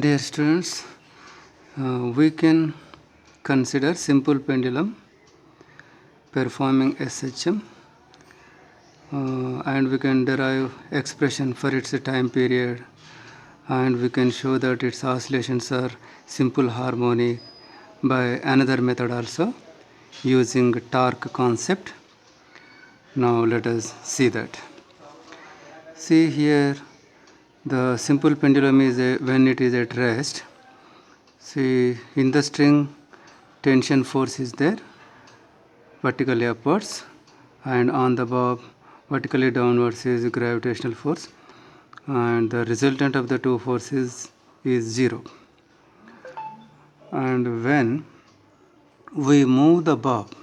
Dear students, we can consider simple pendulum performing SHM and we can derive expression for its time period, and we can show that its oscillations are simple harmonic by another method also using torque concept. Now let us see that. See here, the simple pendulum is when it is at rest. See, in the string tension force is there vertically upwards, and on the bob vertically downwards is gravitational force, and the resultant of the two forces is 0. And when we move the bob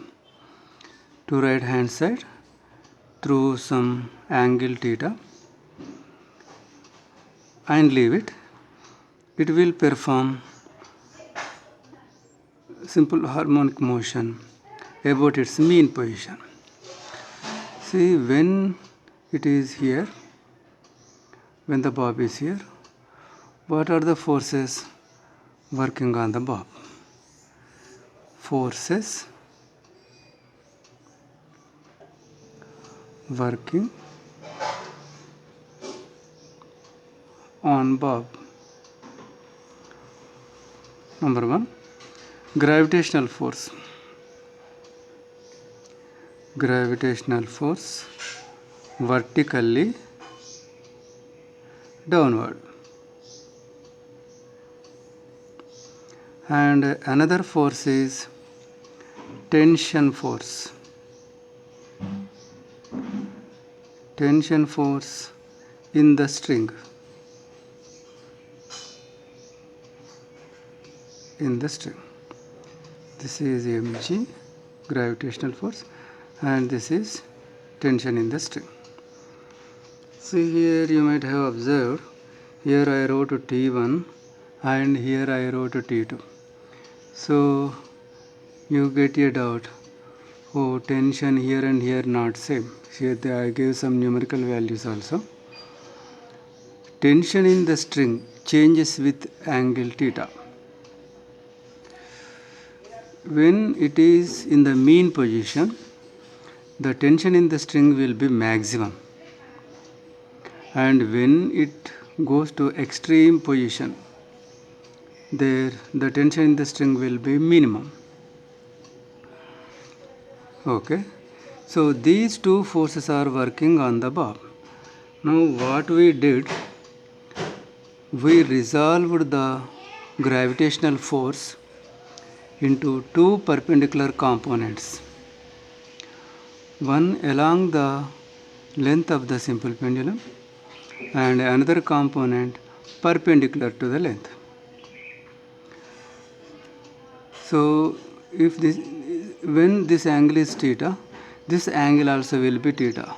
to right hand side through some angle theta and leave it, it will perform simple harmonic motion about its mean position. See, when it is here, when the bob is here, what are the forces working on the bob? Forces working on bob. Number 1, gravitational force. Gravitational force vertically downward. And another force is tension force. Tension force in the string. In the string. This is mg, gravitational force, and this is tension in the string. See, here you might have observed, here I wrote T1 and here I wrote T2. So you get a doubt, oh, tension here and here not same. Here I gave some numerical values also. Tension in the string changes with angle theta. When it is in the mean position, the tension in the string will be maximum, and when it goes to extreme position, there the tension in the string will be minimum. Okay, so these two forces are working on the bob. Now what we did, we resolved the gravitational force into two perpendicular components, one along the length of the simple pendulum and another component perpendicular to the length. So if this, when this angle is theta, this angle also will be theta,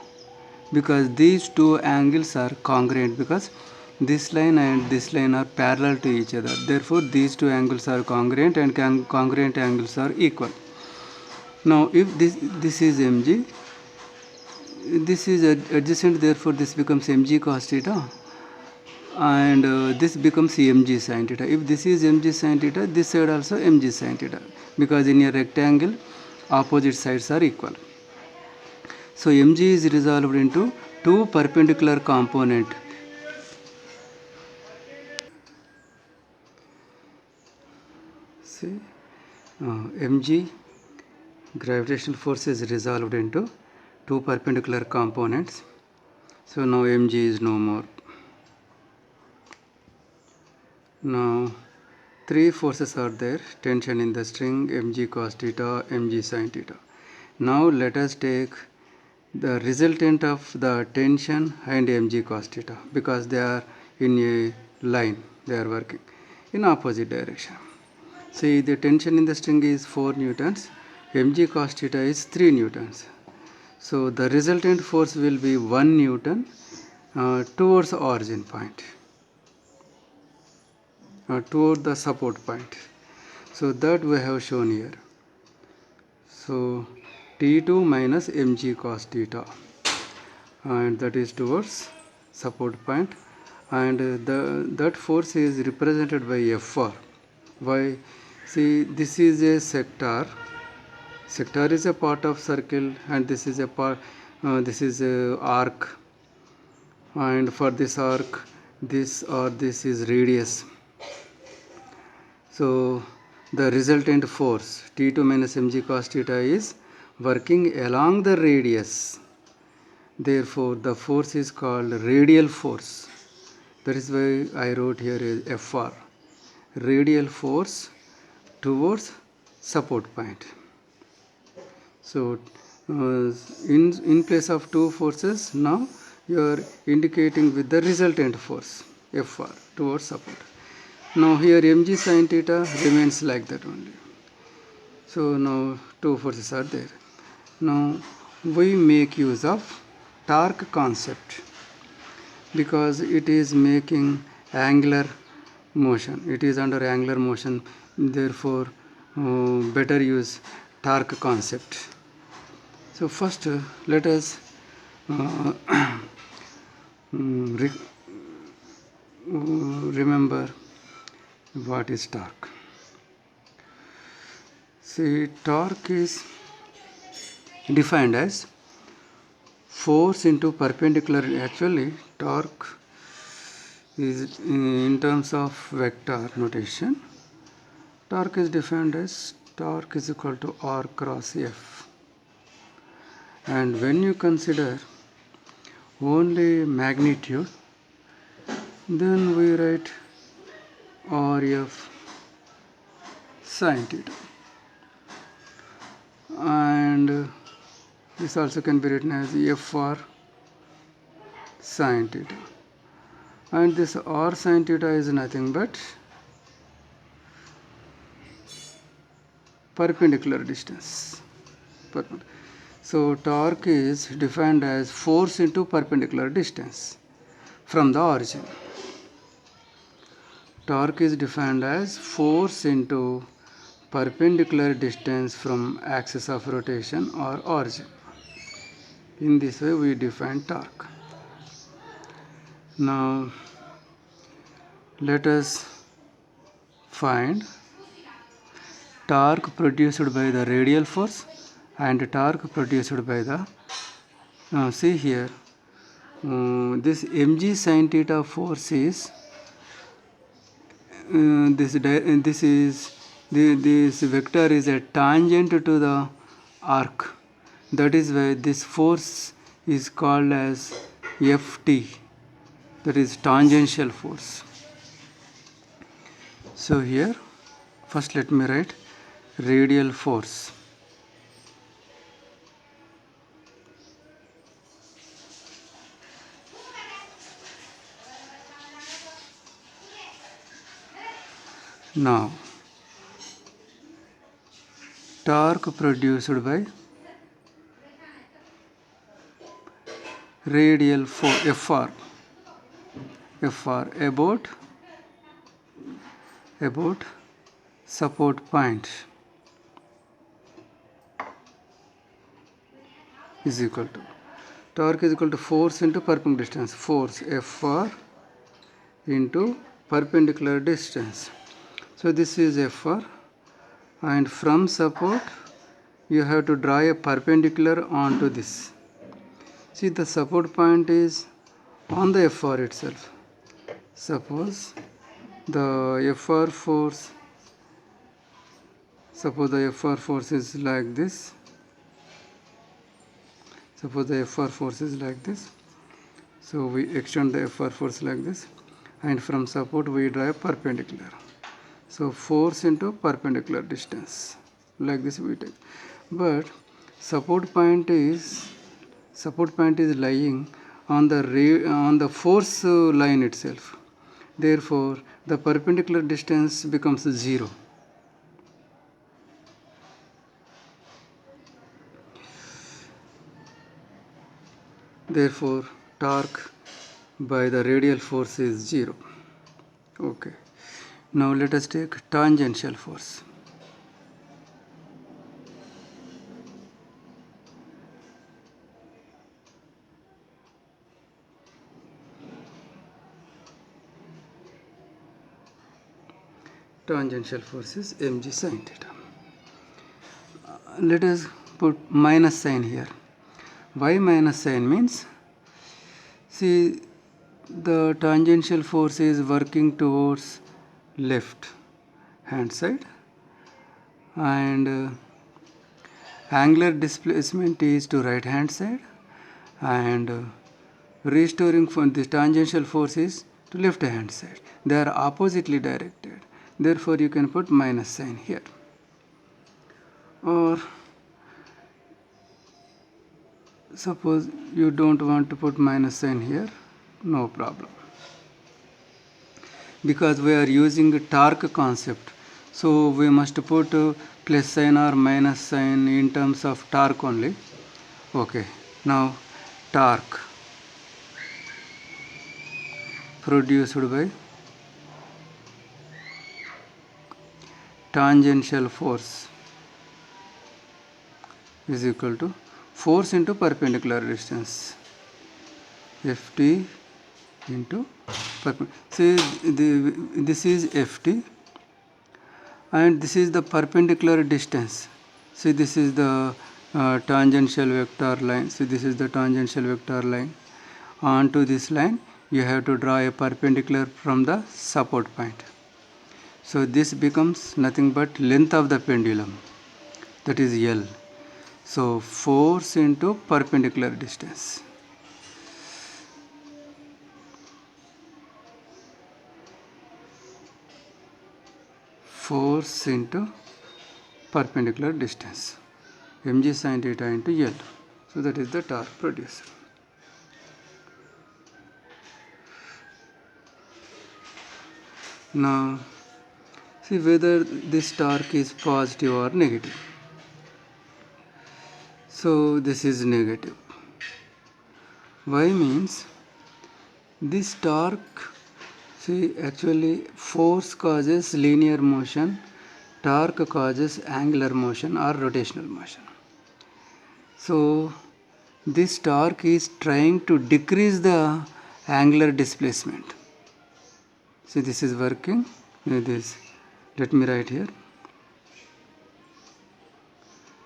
because these two angles are congruent, because this line and this line are parallel to each other. Therefore these two angles are congruent, and congruent angles are equal. Now if this is mg, this is adjacent, therefore this becomes mg cos theta, and this becomes mg sin theta. If this is mg sin theta, this side also mg sin theta, because in a rectangle opposite sides are equal. So mg is resolved into two perpendicular component. See, mg, gravitational force, is resolved into two perpendicular components. So now mg is no more. Now three forces are there: tension in the string, mg cos theta, mg sin theta. Now let us take the resultant of the tension and mg cos theta, because they are in a line, they are working in opposite direction. See, the tension in the string is 4 newtons, mg cos theta is 3 newtons. So the resultant force will be 1 newton towards the origin point, toward the support point. So that we have shown here. So T2 minus mg cos theta, and that is towards support point, and that force is represented by Fr. Why? See, this is a sector. Sector is a part of circle, and this is a part. This is a arc, and for this arc, this is radius. So the resultant force T2 minus mg cos theta is working along the radius. Therefore, the force is called radial force. That is why I wrote here is Fr. Radial force towards support point. So, in place of two forces, now you are indicating with the resultant force Fr towards support. Now here mg sin theta remains like that only. So now two forces are there. Now we make use of torque concept because it is making angular motion. It is under angular motion, therefore better use torque concept. So first let us remember what is torque. See, torque is defined as force into perpendicular. Actually, torque is in terms of vector notation. Torque is defined as torque is equal to R cross F. And when you consider only magnitude, then we write RF sin theta. And this also can be written as Fr sin theta. And this R sin theta is nothing but perpendicular distance. So torque is defined as force into perpendicular distance from the origin. Torque is defined as force into perpendicular distance from axis of rotation or origin. In this way we define torque. Now let us find torque produced by the radial force and torque produced by the see here this mg sin theta force is this vector is a tangent to the arc. That is why this force is called as Ft, that is tangential force. So here first let me write radial force. Now torque produced by radial force Fr about support point is equal to torque is equal to force into perpendicular distance, force Fr into perpendicular distance. So this is Fr, and from support you have to draw a perpendicular onto this. See, the support point is on the Fr itself. Suppose the Fr force is like this. Suppose the Fr force is like this. So we extend the Fr force like this, and from support we draw a perpendicular. So force into perpendicular distance, like this we take. But support point is lying on the force line itself. Therefore, the perpendicular distance becomes 0. Therefore, torque by the radial force is 0. Okay. Now let us take tangential force. tangential force is mg sin theta. Let us put minus sign here. Why minus sign means, see, the tangential force is working towards left hand side, and angular displacement is to right hand side, and restoring from the tangential force is to left hand side. They are oppositely directed. Therefore, you can put minus sign here. Or suppose you don't want to put minus sign here, no problem. Because we are using a torque concept, so we must put plus sign or minus sign in terms of torque only. Okay, now torque produced by tangential force is equal to force into perpendicular distance, Ft into perpendicular. See, this is Ft and this is the perpendicular distance. See, this is the tangential vector line. See, this is the tangential vector line. Onto this line, you have to draw a perpendicular from the support point. So this becomes nothing but length of the pendulum, that is L. So force into perpendicular distance. Force into perpendicular distance, mg sin theta into L. So that is the torque produced. Now see whether this torque is positive or negative. So this is negative. Why means this torque, see, actually force causes linear motion, torque causes angular motion or rotational motion. So this torque is trying to decrease the angular displacement. See, this is working. This, let me write here.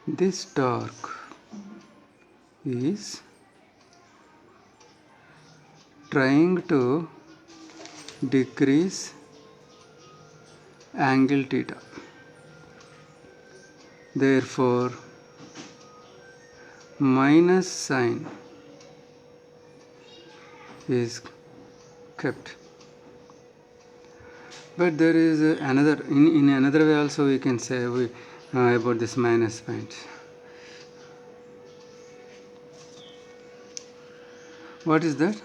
This torque is trying to decrease angle theta. Therefore, minus sign is kept. But there is another, in another way also we can say about this minus point. What is that?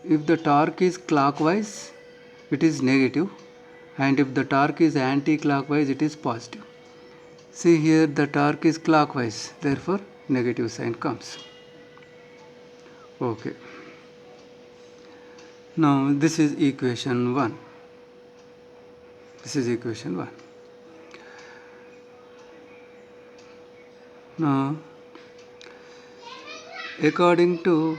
If the torque is clockwise, it is negative, and if the torque is anti-clockwise, it is positive. See here, the torque is clockwise, therefore negative sign comes. Okay. Now this is equation 1. This is equation 1. Now, according to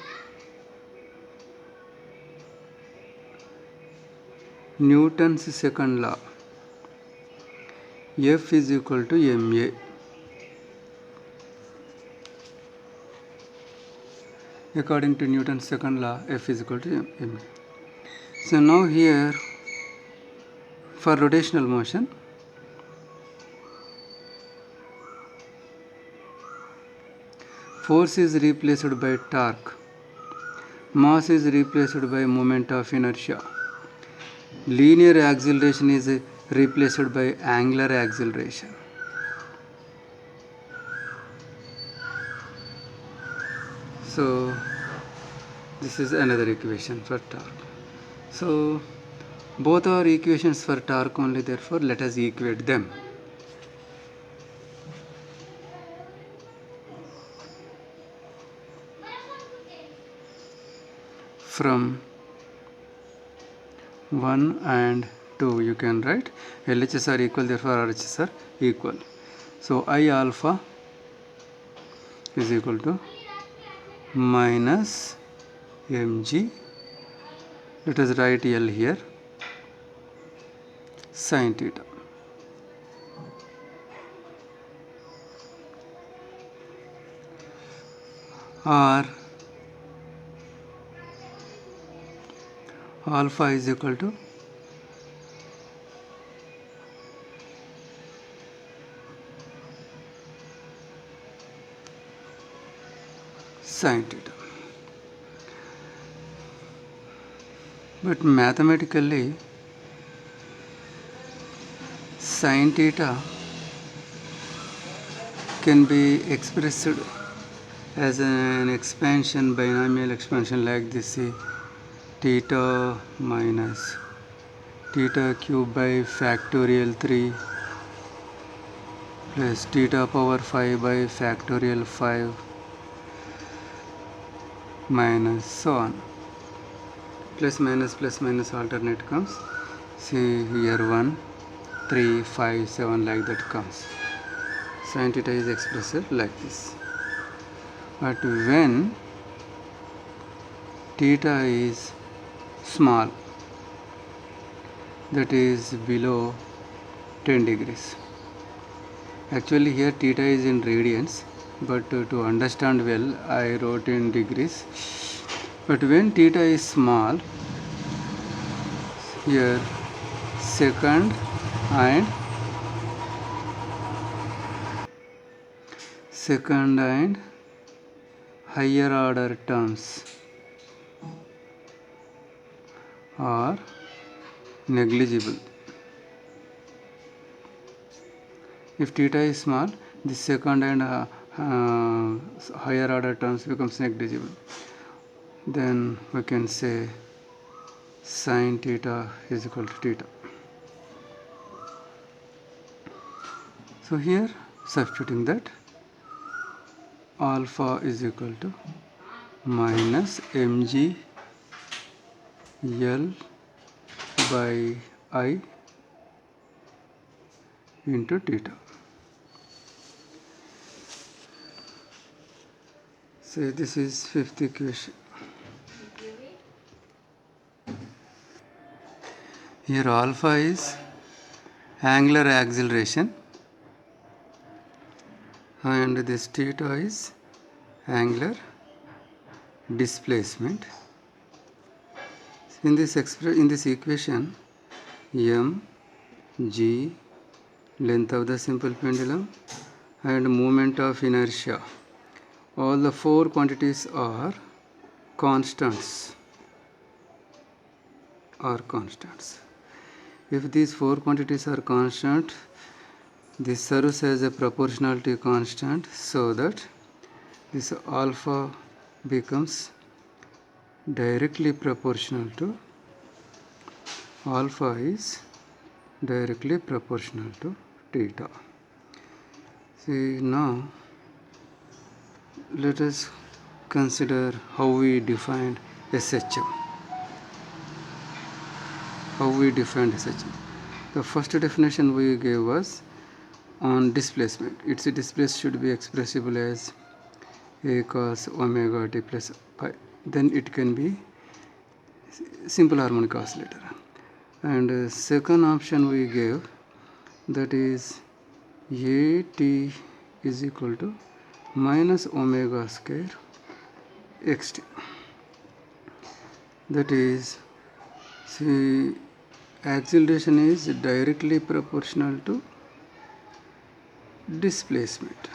Newton's second law, F is equal to ma. According to Newton's second law, F is equal to ma. So now here, for rotational motion, force is replaced by torque, mass is replaced by moment of inertia, linear acceleration is replaced by angular acceleration. So this is another equation for torque. So both are equations for torque only, therefore let us equate them. From 1 and 2 you can write LHS are equal, therefore RHS are equal. So I alpha is equal to minus mg, let us write L here, sin theta. Or alpha is equal to sin theta. But mathematically, sin theta can be expressed as an expansion, binomial expansion like this. See, theta minus theta cube by factorial 3 plus theta power 5 by factorial 5 minus so on. Plus minus alternate comes. See here 1, 3, 5, 7 like that comes. Sin theta is expressed like this. But when theta is small, that is below 10 degrees. Actually here theta is in radians, but to understand well I wrote in degrees. But when theta is small, here second and higher order terms are negligible. If theta is small, the second and higher order terms becomes negligible. Then we can say sin theta is equal to theta. So here substituting that, alpha is equal to minus mg L by I into theta. So this is fifth equation. Here alpha is angular acceleration and this theta is angular displacement. In this equation, m, g, length of the simple pendulum and moment of inertia, all the four quantities are constants. If these four quantities are constant, this serves as a proportionality constant, so that this alpha becomes directly proportional to theta. See, now let us consider how we defined SHM. The first definition we gave was on displacement. Its displacement should be expressible as a cos omega t plus pi. Then it can be simple harmonic oscillator. And second option we gave, that is at is equal to minus omega square xt. That is, see, acceleration is directly proportional to displacement.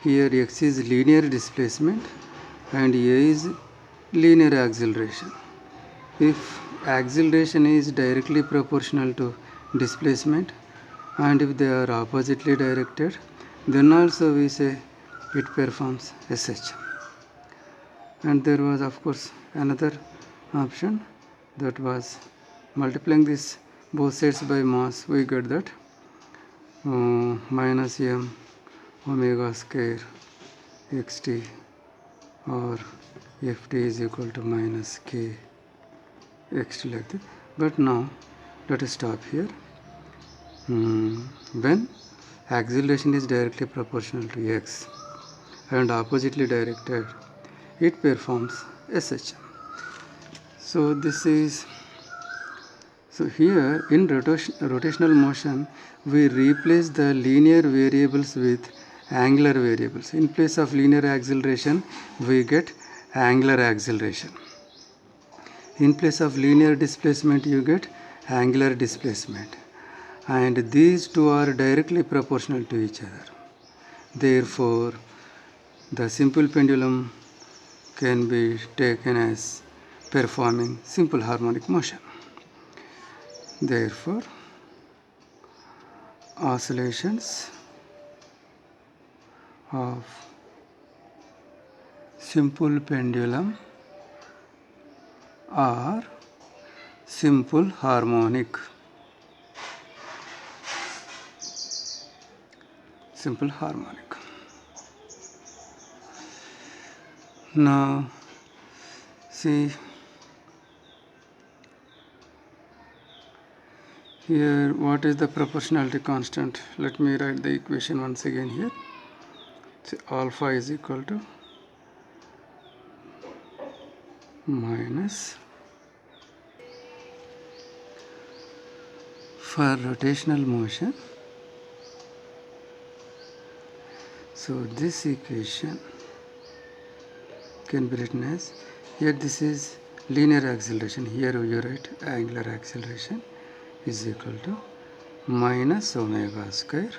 Here x is linear displacement and a is linear acceleration. If acceleration is directly proportional to displacement and if they are oppositely directed, then also we say it performs SH. And there was of course another option, that was multiplying this both sides by mass, we get that minus m omega square xt or ft is equal to minus k xt like that. But now let us stop here. When acceleration is directly proportional to x and oppositely directed, it performs SHM. So So here in rotational motion, we replace the linear variables with angular variables. In place of linear acceleration, we get angular acceleration. In place of linear displacement, you get angular displacement. And these two are directly proportional to each other. Therefore, the simple pendulum can be taken as performing simple harmonic motion. Therefore, oscillations of simple pendulum are simple harmonic. Simple harmonic. Now, see here what is the proportionality constant. Let me write the equation once again here. So alpha is equal to minus, for rotational motion. So this equation can be written as, here this is linear acceleration, here you write angular acceleration is equal to minus omega square,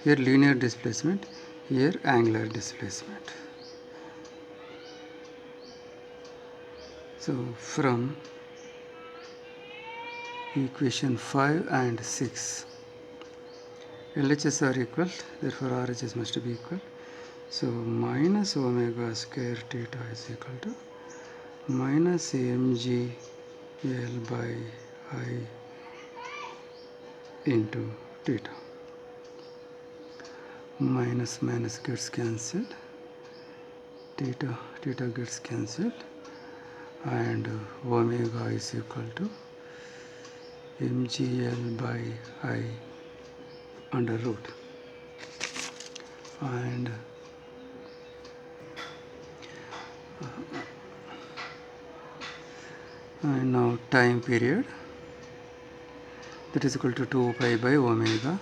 here linear displacement, here angular displacement. So from equation 5 and 6, LHS are equal, therefore RHS must be equal. So minus omega square theta is equal to minus mg L by I into theta. Minus minus gets cancelled, theta gets cancelled, and omega is equal to mgl by I under root. And now time period, that is equal to 2 pi by omega.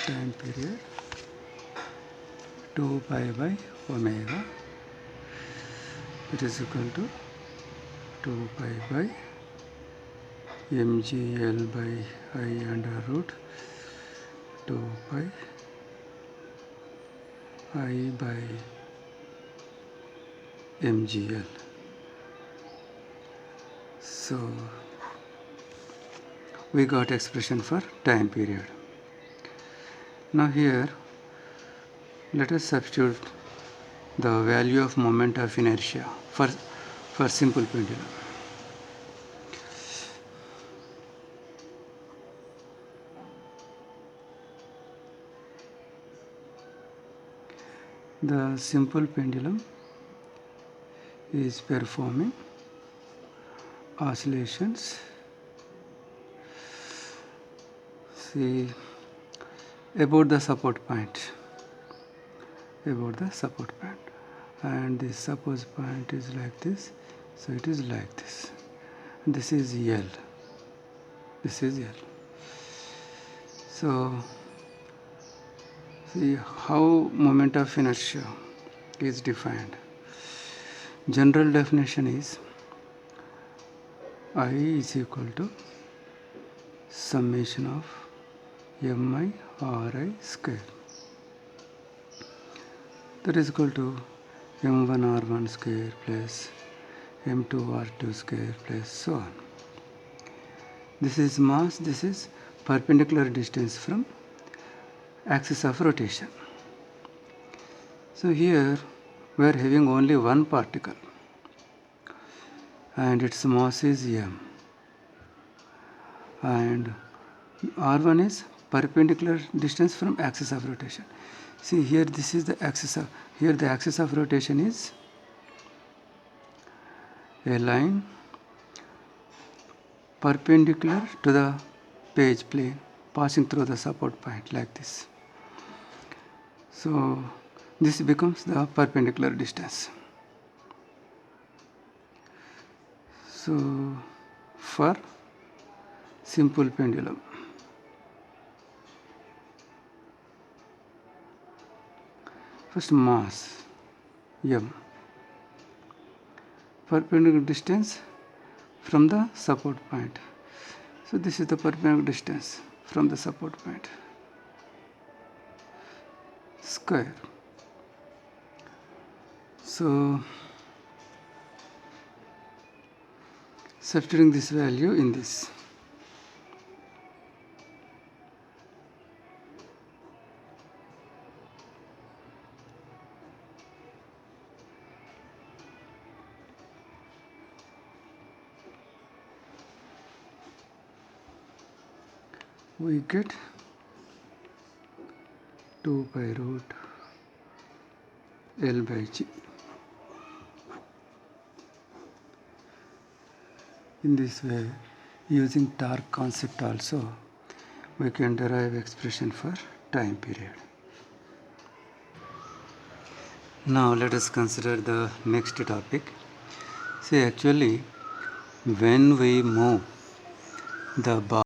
Time period 2 pi by omega, that is equal to 2 pi by mgl by I under root 2 pi I by mgl. So we got expression for time period. Now here let us substitute the value of moment of inertia for simple pendulum. The simple pendulum is performing oscillations, see, about the support point, and this support point is like this, so it is like this. This is L. So see how moment of inertia is defined. General definition is I is equal to summation of mi Ri square, that is equal to m1 r1 square plus m2 r2 square plus so on. This is mass, this is perpendicular distance from axis of rotation. So here we are having only one particle and its mass is m, and r1 is perpendicular distance from axis of rotation. See here, this is the axis of, here the axis of rotation is a line perpendicular to the page plane passing through the support point like this. So this becomes the perpendicular distance. So for simple pendulum. First mass m, perpendicular distance from the support point. So this is the perpendicular distance from the support point. Square. So substituting this value in this. We get 2 pi root L by G. In this way, using torque concept also, we can derive expression for time period. Now let us consider the next topic. See, actually, when we move the bar